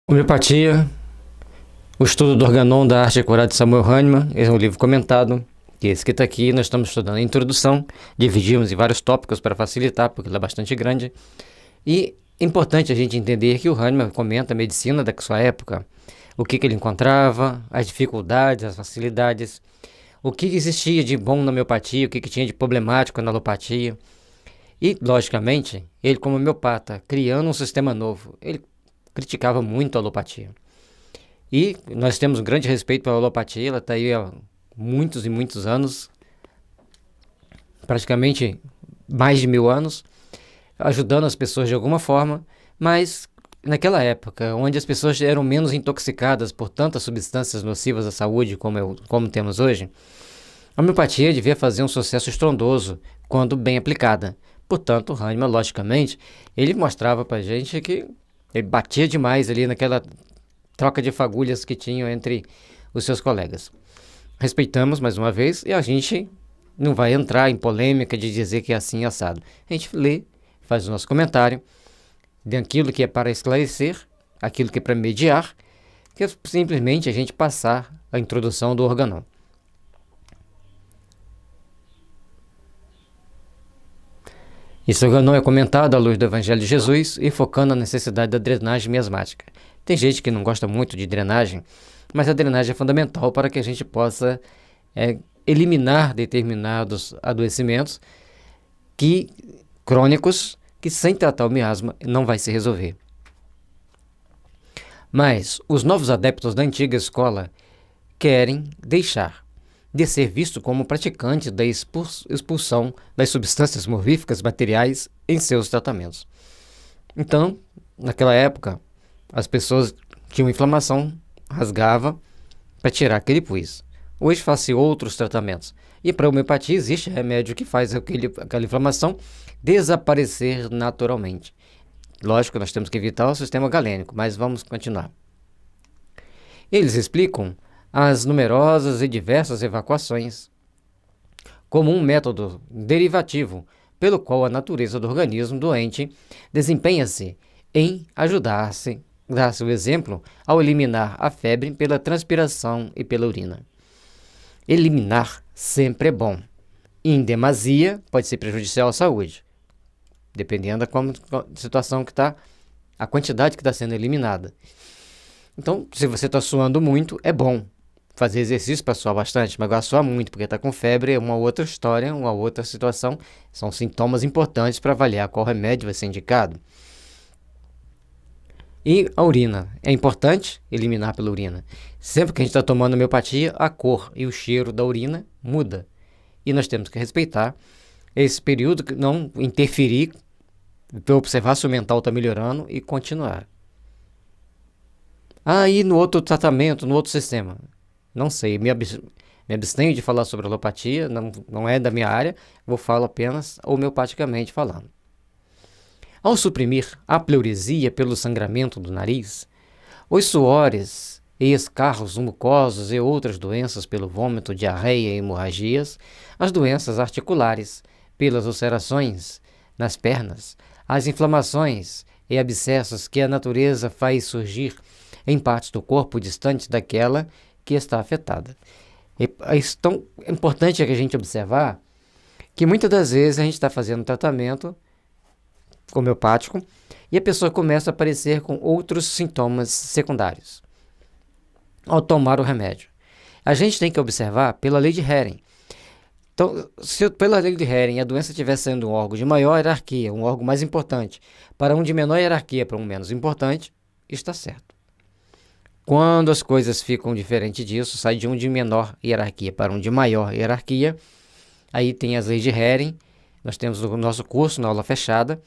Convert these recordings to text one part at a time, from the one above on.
Homeopatia, o estudo do Organon da arte de curar de Samuel Hahnemann, esse é um livro comentado, que é esse que está aqui. Nós estamos estudando a introdução, dividimos em vários tópicos para facilitar, porque ele é bastante grande. E é importante a gente entender que o Hahnemann comenta a medicina da sua época, o que ele encontrava, as dificuldades, as facilidades, o que existia de bom na homeopatia, o que tinha de problemático na alopatia. E, logicamente, ele como homeopata, criando um sistema novo, ele criticava muito a alopatia. E nós temos um grande respeito pela alopatia, ela está aí há muitos e muitos anos, praticamente mais de 1000 anos, ajudando as pessoas de alguma forma, mas naquela época, onde as pessoas eram menos intoxicadas por tantas substâncias nocivas à saúde como temos hoje, a homeopatia devia fazer um sucesso estrondoso quando bem aplicada. Portanto, Hahnemann, logicamente, ele mostrava pra gente que ele batia demais ali naquela troca de fagulhas que tinham entre os seus colegas. Respeitamos mais uma vez e a gente não vai entrar em polêmica de dizer que é assim assado. A gente lê, faz o nosso comentário daquilo que é para esclarecer, aquilo que é para mediar, que é simplesmente a gente passar a introdução do Organon. Esse Organon é comentado à luz do Evangelho de Jesus e focando na necessidade da drenagem miasmática. Tem gente que não gosta muito de drenagem, mas a drenagem é fundamental para que a gente possa eliminar determinados adoecimentos crônicos que sem tratar o miasma não vai se resolver. Mas os novos adeptos da antiga escola querem deixar de ser visto como praticante da expulsão das substâncias morfíficas materiais em seus tratamentos. Então, naquela época, as pessoas tinham inflamação, rasgava para tirar aquele pus. Hoje faz-se outros tratamentos. E para a homeopatia existe remédio que faz aquela inflamação desaparecer naturalmente. Lógico, nós temos que evitar o sistema galênico, mas vamos continuar. Eles explicam as numerosas e diversas evacuações como um método derivativo pelo qual a natureza do organismo doente desempenha-se em ajudar-se, dar-se o exemplo ao eliminar a febre pela transpiração e pela urina. Eliminar sempre é bom. Em demasia pode ser prejudicial à saúde, dependendo da situação que está, a quantidade que está sendo eliminada. Então, se você está suando muito, é bom fazer exercício para suar bastante, mas agora suar muito porque está com febre é uma outra história, uma outra situação. São sintomas importantes para avaliar qual remédio vai ser indicado. E a urina. É importante eliminar pela urina. Sempre que a gente está tomando homeopatia, a cor e o cheiro da urina muda. E nós temos que respeitar esse período, não interferir, observar se o mental está melhorando e continuar. Aí no outro tratamento, no outro sistema, não sei, me abstenho de falar sobre alopatia, não é da minha área, vou falar apenas homeopaticamente falando. Ao suprimir a pleuresia pelo sangramento do nariz, os suores e escarros mucosos e outras doenças pelo vômito, diarreia e hemorragias, as doenças articulares pelas ulcerações nas pernas, as inflamações e abscessos que a natureza faz surgir em partes do corpo distantes daquela que está afetada. Então, é importante que a gente observar que muitas das vezes a gente está fazendo tratamento homeopático e a pessoa começa a aparecer com outros sintomas secundários ao tomar o remédio. A gente tem que observar pela lei de Hering. Então, se pela lei de Hering a doença estiver sendo um órgão de maior hierarquia, um órgão mais importante, para um de menor hierarquia para um menos importante, está certo. Quando as coisas ficam diferentes disso, sai de um de menor hierarquia para um de maior hierarquia, aí tem as leis de Hering, nós temos o nosso curso na aula fechada,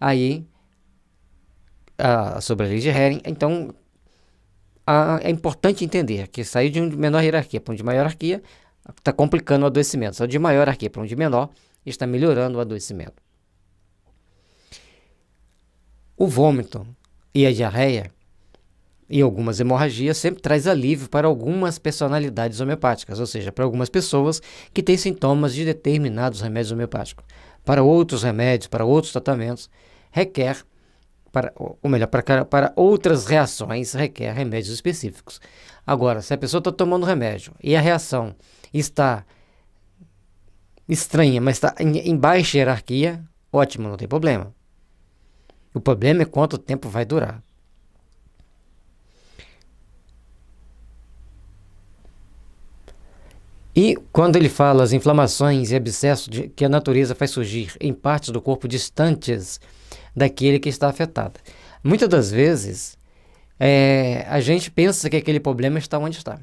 aí sobre a lei de Hering. Então, é importante entender que sair de um de menor hierarquia para um de maior hierarquia está complicando o adoecimento. Sair de maior hierarquia para um de menor está melhorando o adoecimento. O vômito e a diarreia e algumas hemorragias sempre traz alívio para algumas personalidades homeopáticas, ou seja, para algumas pessoas que têm sintomas de determinados remédios homeopáticos. Para outros remédios, para outros tratamentos, requer ou melhor, para outras reações requer remédios específicos. Agora, se a pessoa está tomando remédio e a reação está estranha, mas está em baixa hierarquia, ótimo, não tem problema. O problema é quanto tempo vai durar. E quando ele fala as inflamações e abscessos que a natureza faz surgir em partes do corpo distantes daquele que está afetado. Muitas das vezes, a gente pensa que aquele problema está onde está.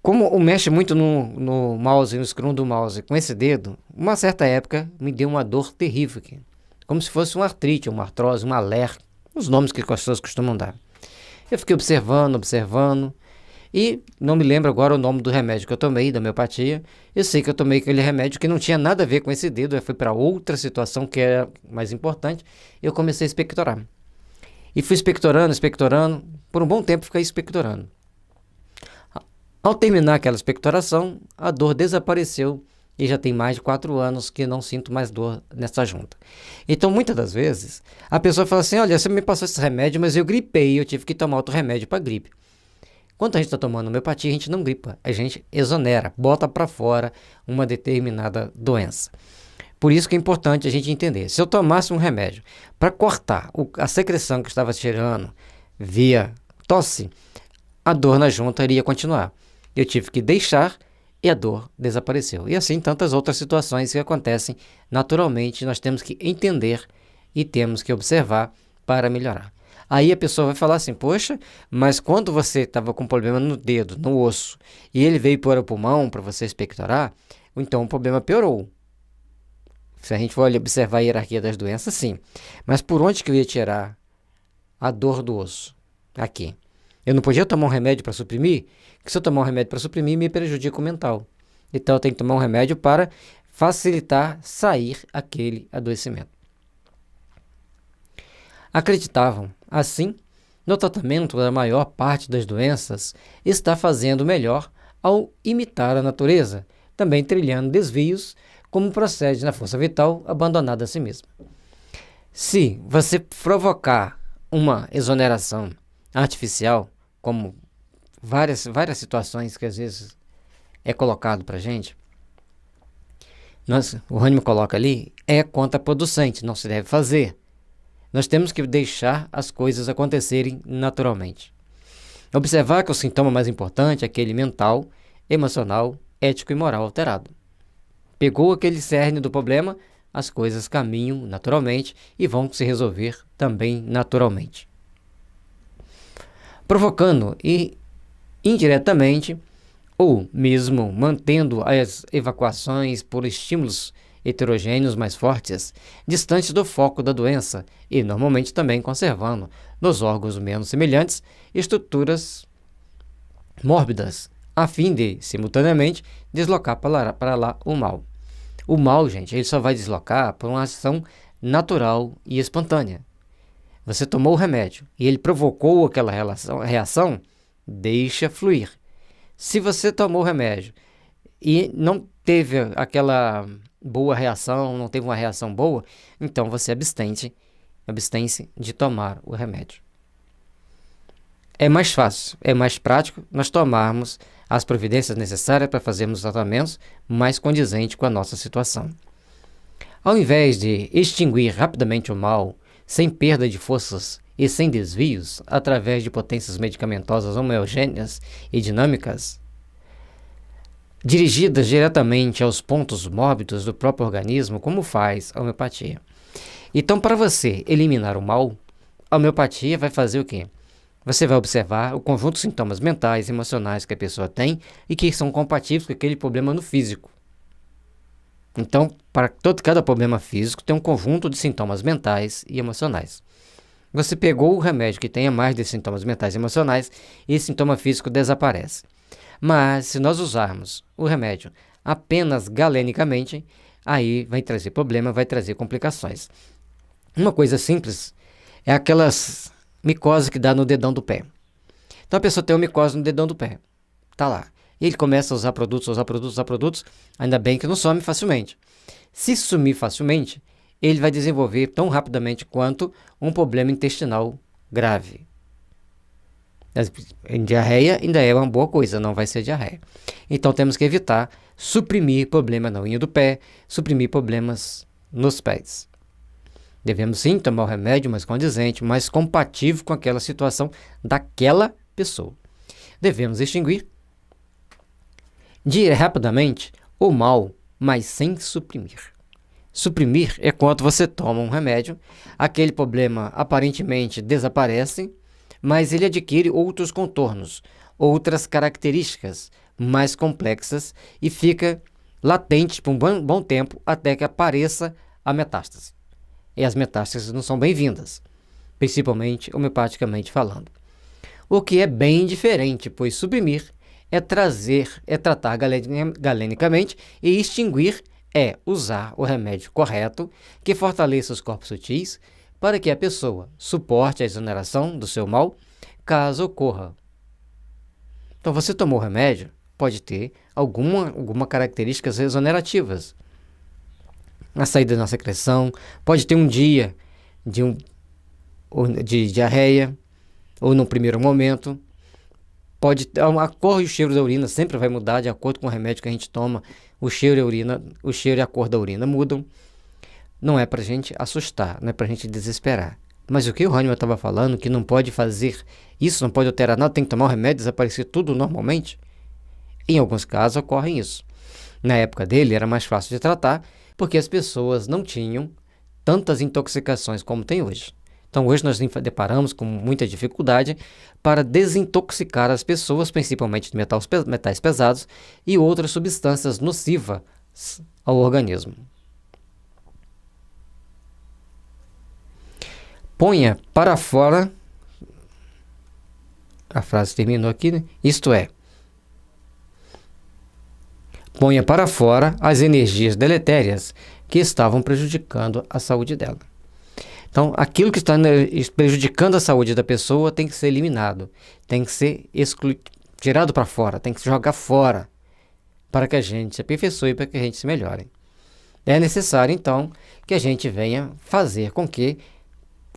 Como mexe muito no mouse, no scroll do mouse, com esse dedo, uma certa época me deu uma dor terrível aqui. Como se fosse uma artrite, uma artrose, uma alergia, os nomes que as pessoas costumam dar. Eu fiquei observando, e não me lembro agora o nome do remédio que eu tomei, da homeopatia. Eu sei que eu tomei aquele remédio que não tinha nada a ver com esse dedo, eu fui para outra situação que era mais importante, eu comecei a expectorar. E fui expectorando, por um bom tempo fiquei expectorando. Ao terminar aquela expectoração, a dor desapareceu e já tem mais de 4 anos que não sinto mais dor nessa junta. Então, muitas das vezes, a pessoa fala assim, olha, você me passou esse remédio, mas eu gripei, eu tive que tomar outro remédio para gripe. Quando a gente está tomando homeopatia, a gente não gripa, a gente exonera, bota para fora uma determinada doença. Por isso que é importante a gente entender. Se eu tomasse um remédio para cortar a secreção que estava tirando via tosse, a dor na junta iria continuar. Eu tive que deixar e a dor desapareceu. E assim tantas outras situações que acontecem naturalmente, nós temos que entender e temos que observar para melhorar. Aí a pessoa vai falar assim, poxa, mas quando você estava com problema no dedo, no osso, e ele veio para o pulmão para você expectorar, então o problema piorou. Se a gente for observar a hierarquia das doenças, sim. Mas por onde que eu ia tirar a dor do osso? Aqui. Eu não podia tomar um remédio para suprimir? Porque se eu tomar um remédio para suprimir, me prejudica o mental. Então eu tenho que tomar um remédio para facilitar sair aquele adoecimento. Acreditavam, assim, no tratamento da maior parte das doenças, está fazendo melhor ao imitar a natureza, também trilhando desvios, como procede na força vital abandonada a si mesma. Se você provocar uma exoneração artificial, como várias situações que às vezes é colocado para a gente, o Hahnemann coloca ali, é contraproducente, não se deve fazer. Nós temos que deixar as coisas acontecerem naturalmente. Observar que o sintoma mais importante é aquele mental, emocional, ético e moral alterado. Pegou aquele cerne do problema, as coisas caminham naturalmente e vão se resolver também naturalmente. Provocando e indiretamente, ou mesmo mantendo as evacuações por estímulos heterogêneos mais fortes, distantes do foco da doença e normalmente também conservando nos órgãos menos semelhantes estruturas mórbidas, a fim de, simultaneamente, deslocar para lá o mal. O mal, gente, ele só vai deslocar por uma ação natural e espontânea. Você tomou o remédio e ele provocou aquela reação, deixa fluir. Se você tomou o remédio e não teve aquela boa reação, não teve uma reação boa, então você abstém-se de tomar o remédio. É mais fácil, é mais prático nós tomarmos as providências necessárias para fazermos os tratamentos mais condizentes com a nossa situação. Ao invés de extinguir rapidamente o mal, sem perda de forças e sem desvios, através de potências medicamentosas homogêneas e dinâmicas, dirigidas diretamente aos pontos mórbidos do próprio organismo, como faz a homeopatia. Então, para você eliminar o mal, a homeopatia vai fazer o quê? Você vai observar o conjunto de sintomas mentais e emocionais que a pessoa tem e que são compatíveis com aquele problema no físico. Então, para cada problema físico, tem um conjunto de sintomas mentais e emocionais. Você pegou o remédio que tenha mais de sintomas mentais e emocionais e esse sintoma físico desaparece. Mas, se nós usarmos o remédio apenas galenicamente, aí vai trazer problema, vai trazer complicações. Uma coisa simples é aquelas micose que dá no dedão do pé. Então, a pessoa tem uma micose no dedão do pé. Tá lá. E ele começa a usar produtos, ainda bem que não some facilmente. Se sumir facilmente, ele vai desenvolver tão rapidamente quanto um problema intestinal grave. Em diarreia ainda é uma boa coisa, não vai ser diarreia. Então temos que evitar suprimir problema na unha do pé, suprimir problemas nos pés. Devemos sim tomar o remédio mais condizente, mais compatível com aquela situação daquela pessoa. Devemos extinguir rapidamente o mal, mas sem suprimir. Suprimir é quando você toma um remédio, aquele problema aparentemente desaparece, mas ele adquire outros contornos, outras características mais complexas e fica latente por um bom tempo até que apareça a metástase. E as metástases não são bem-vindas, principalmente homeopaticamente falando. O que é bem diferente, pois suprimir é tratar galenicamente e extinguir é usar o remédio correto que fortaleça os corpos sutis para que a pessoa suporte a exoneração do seu mal, caso ocorra. Então, você tomou o remédio, pode ter alguma características exonerativas. Na saída da secreção, pode ter um dia de diarreia, ou no primeiro momento. A cor e o cheiro da urina sempre vai mudar de acordo com o remédio que a gente toma. O cheiro e a cor da urina mudam. Não é pra gente assustar, não é pra gente desesperar. Mas o que o Hahnemann estava falando, que não pode fazer isso, não pode alterar nada, tem que tomar o remédio, desaparecer tudo normalmente. Em alguns casos ocorre isso. Na época dele era mais fácil de tratar, porque as pessoas não tinham tantas intoxicações como tem hoje. Então hoje nós nos deparamos com muita dificuldade para desintoxicar as pessoas, principalmente de metais pesados e outras substâncias nocivas ao organismo. Ponha para fora, a frase terminou aqui, né? Isto é, ponha para fora as energias deletérias que estavam prejudicando a saúde dela. Então, aquilo que está prejudicando a saúde da pessoa tem que ser eliminado, tem que ser tirado para fora, tem que se jogar fora, para que a gente se aperfeiçoe, para que a gente se melhore. É necessário, então, que a gente venha fazer com que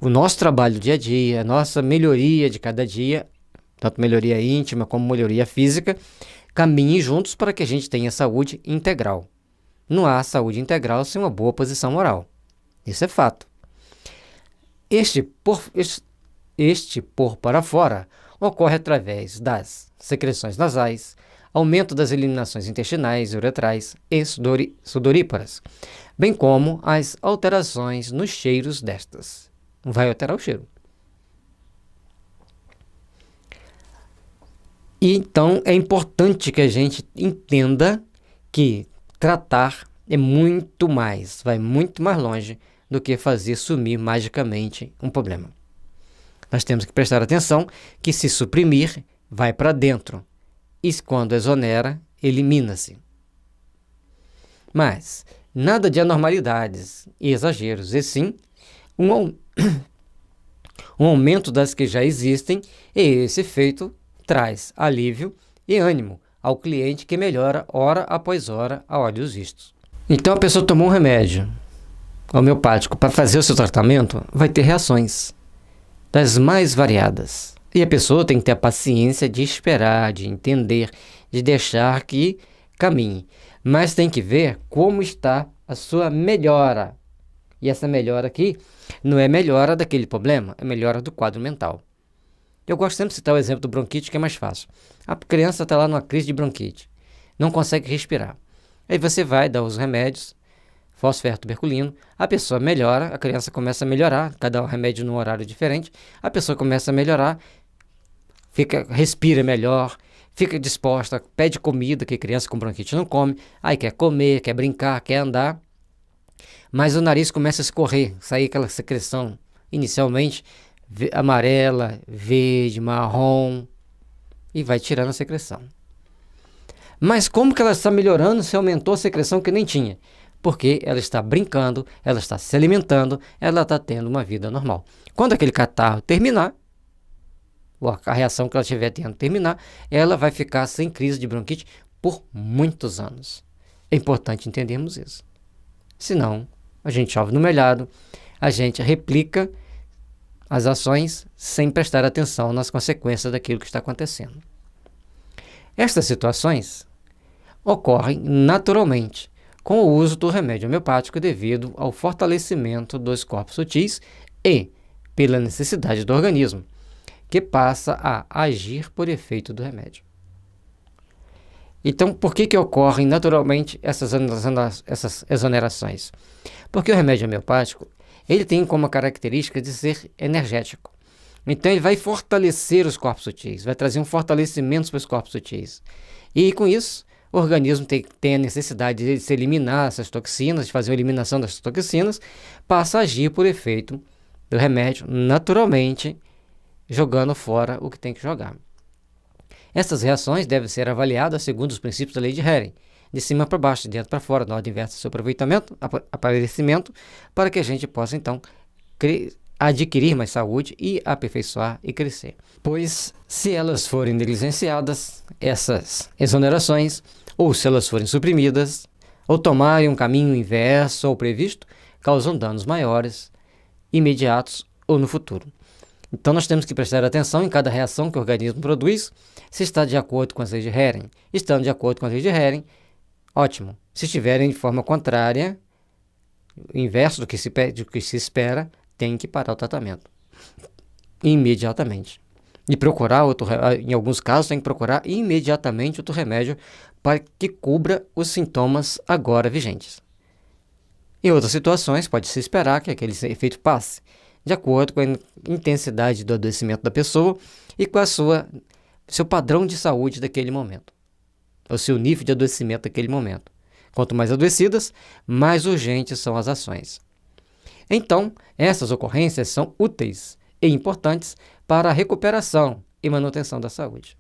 o nosso trabalho do dia a dia, a nossa melhoria de cada dia, tanto melhoria íntima como melhoria física, caminhem juntos para que a gente tenha saúde integral. Não há saúde integral sem uma boa posição moral. Isso é fato. Este pôr para fora ocorre através das secreções nasais, aumento das eliminações intestinais e uretrais e sudoríparas, bem como as alterações nos cheiros destas. Vai alterar o cheiro. E então é importante que a gente entenda que tratar é muito mais, vai muito mais longe do que fazer sumir magicamente um problema. Nós temos que prestar atenção que se suprimir, vai para dentro. E quando exonera, elimina-se. Mas nada de anormalidades e exageros, e sim um aumento das que já existem, e esse efeito traz alívio e ânimo ao cliente que melhora hora após hora a olhos vistos. Então a pessoa tomou um remédio homeopático para fazer o seu tratamento, vai ter reações das mais variadas. E a pessoa tem que ter a paciência de esperar, de entender, de deixar que caminhe. Mas tem que ver como está a sua melhora. E essa melhora aqui não é melhora daquele problema, é melhora do quadro mental. Eu gosto sempre de citar o exemplo do bronquite, que é mais fácil. A criança está lá numa crise de bronquite, não consegue respirar. Aí você vai dar os remédios, fosfertuberculino, a pessoa melhora, a criança começa a melhorar, cada remédio num horário diferente, a pessoa começa a melhorar, respira melhor, fica disposta, pede comida, que criança com bronquite não come, aí quer comer, quer brincar, quer andar, mas o nariz começa a escorrer, sair aquela secreção, inicialmente amarela, verde, marrom, e vai tirando a secreção. Mas como que ela está melhorando se aumentou a secreção que nem tinha? Porque ela está brincando, ela está se alimentando, ela está tendo uma vida normal. Quando aquele catarro terminar, ou a reação que ela estiver tendo terminar, ela vai ficar sem crise de bronquite por muitos anos. É importante entendermos isso. Senão, a gente chove no melhado, a gente replica as ações sem prestar atenção nas consequências daquilo que está acontecendo. Estas situações ocorrem naturalmente com o uso do remédio homeopático devido ao fortalecimento dos corpos sutis e pela necessidade do organismo, que passa a agir por efeito do remédio. Então, por que ocorrem naturalmente essas exonerações? Porque o remédio homeopático ele tem como característica de ser energético. Então, ele vai fortalecer os corpos sutis, vai trazer um fortalecimento para os corpos sutis. E, com isso, o organismo tem a necessidade de se eliminar essas toxinas, de fazer uma eliminação dessas toxinas, passa a agir por efeito do remédio naturalmente, jogando fora o que tem que jogar. Essas reações devem ser avaliadas segundo os princípios da lei de Hering, de cima para baixo, de dentro para fora, na ordem inversa do seu aproveitamento, aparecimento, para que a gente possa, então, adquirir mais saúde e aperfeiçoar e crescer. Pois, se elas forem negligenciadas, essas exonerações, ou se elas forem suprimidas, ou tomarem um caminho inverso ao previsto, causam danos maiores, imediatos ou no futuro. Então, nós temos que prestar atenção em cada reação que o organismo produz, se está de acordo com as leis de Hering. Estando de acordo com as leis de Hering, ótimo. Se estiverem de forma contrária, inverso do que se espera, tem que parar o tratamento imediatamente. E procurar em alguns casos, tem que procurar imediatamente outro remédio para que cubra os sintomas agora vigentes. Em outras situações, pode-se esperar que aquele efeito passe, de acordo com a intensidade do adoecimento da pessoa e com seu padrão de saúde daquele momento, o seu nível de adoecimento daquele momento. Quanto mais adoecidas, mais urgentes são as ações. Então, essas ocorrências são úteis e importantes para a recuperação e manutenção da saúde.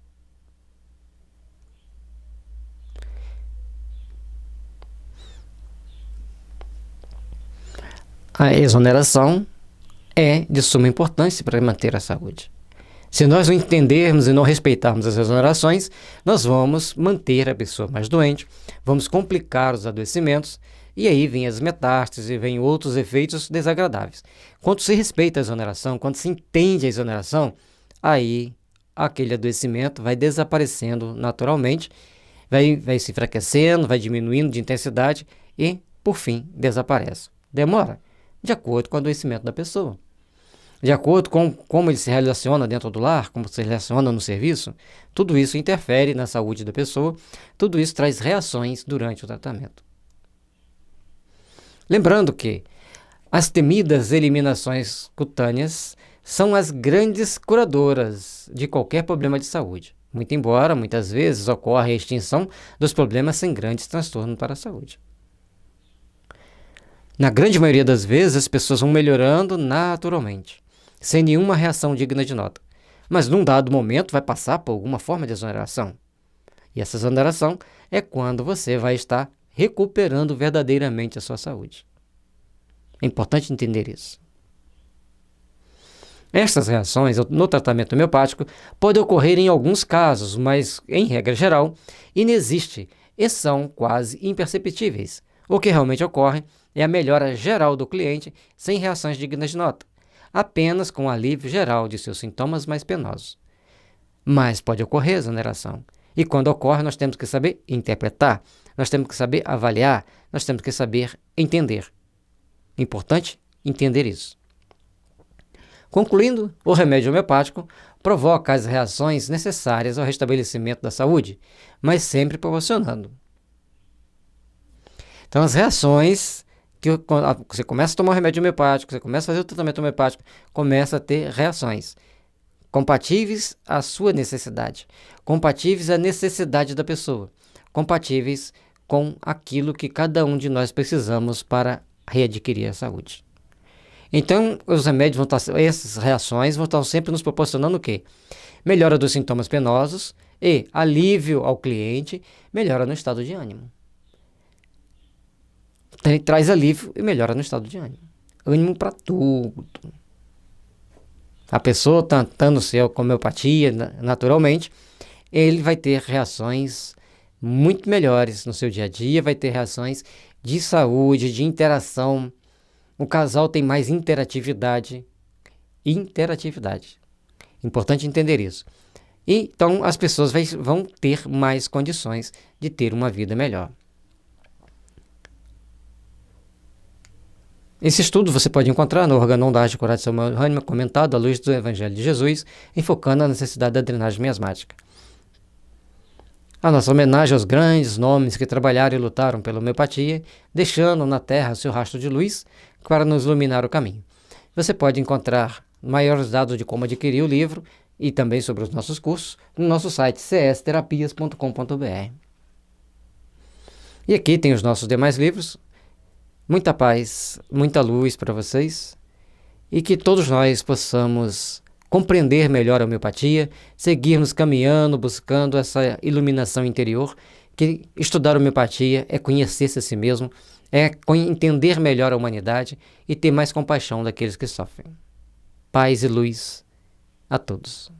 A exoneração é de suma importância para manter a saúde. Se nós não entendermos e não respeitarmos as exonerações, nós vamos manter a pessoa mais doente, vamos complicar os adoecimentos, e aí vem as metástases e vem outros efeitos desagradáveis. Quando se respeita a exoneração, quando se entende a exoneração, aí aquele adoecimento vai desaparecendo naturalmente, vai se enfraquecendo, vai diminuindo de intensidade e, por fim, desaparece. Demora, de acordo com o adoecimento da pessoa. De acordo com como ele se relaciona dentro do lar, como se relaciona no serviço, tudo isso interfere na saúde da pessoa, tudo isso traz reações durante o tratamento. Lembrando que as temidas eliminações cutâneas são as grandes curadoras de qualquer problema de saúde, muito embora muitas vezes ocorra a extinção dos problemas sem grandes transtornos para a saúde. Na grande maioria das vezes, as pessoas vão melhorando naturalmente, sem nenhuma reação digna de nota. Mas num dado momento vai passar por alguma forma de exoneração. E essa exoneração é quando você vai estar recuperando verdadeiramente a sua saúde. É importante entender isso. Estas reações no tratamento homeopático podem ocorrer em alguns casos, mas, em regra geral, inexiste e são quase imperceptíveis. O que realmente ocorre é a melhora geral do cliente sem reações dignas de nota, apenas com o alívio geral de seus sintomas mais penosos. Mas pode ocorrer exoneração. E quando ocorre, nós temos que saber interpretar, nós temos que saber avaliar, nós temos que saber entender. Importante entender isso. Concluindo, o remédio homeopático provoca as reações necessárias ao restabelecimento da saúde, mas sempre proporcionando. Então, as reações que você começa a tomar o remédio homeopático, você começa a fazer o tratamento homeopático, começa a ter reações compatíveis à sua necessidade, compatíveis à necessidade da pessoa, compatíveis com aquilo que cada um de nós precisamos para readquirir a saúde. Então, os remédios essas reações vão estar sempre nos proporcionando o quê? Melhora dos sintomas penosos e alívio ao cliente, melhora no estado de ânimo. Traz alívio e melhora no estado de ânimo. Ânimo para tudo. A pessoa tratando com homeopatia naturalmente, ele vai ter reações muito melhores no seu dia a dia, vai ter reações de saúde, de interação O casal tem mais interatividade. Interatividade. Importante entender isso. Então, as pessoas vão ter mais condições de ter uma vida melhor. Esse estudo você pode encontrar no Organon da Arte Curar de Samuel Hahnemann, comentado à luz do Evangelho de Jesus, enfocando a necessidade da drenagem miasmática. A nossa homenagem aos grandes nomes que trabalharam e lutaram pela homeopatia, deixando na Terra seu rastro de luz para nos iluminar o caminho. Você pode encontrar maiores dados de como adquirir o livro e também sobre os nossos cursos no nosso site csterapias.com.br. E aqui tem os nossos demais livros. Muita paz, muita luz para vocês e que todos nós possamos compreender melhor a homeopatia, seguirmos caminhando, buscando essa iluminação interior, que estudar homeopatia é conhecer-se a si mesmo, é entender melhor a humanidade e ter mais compaixão daqueles que sofrem. Paz e luz a todos.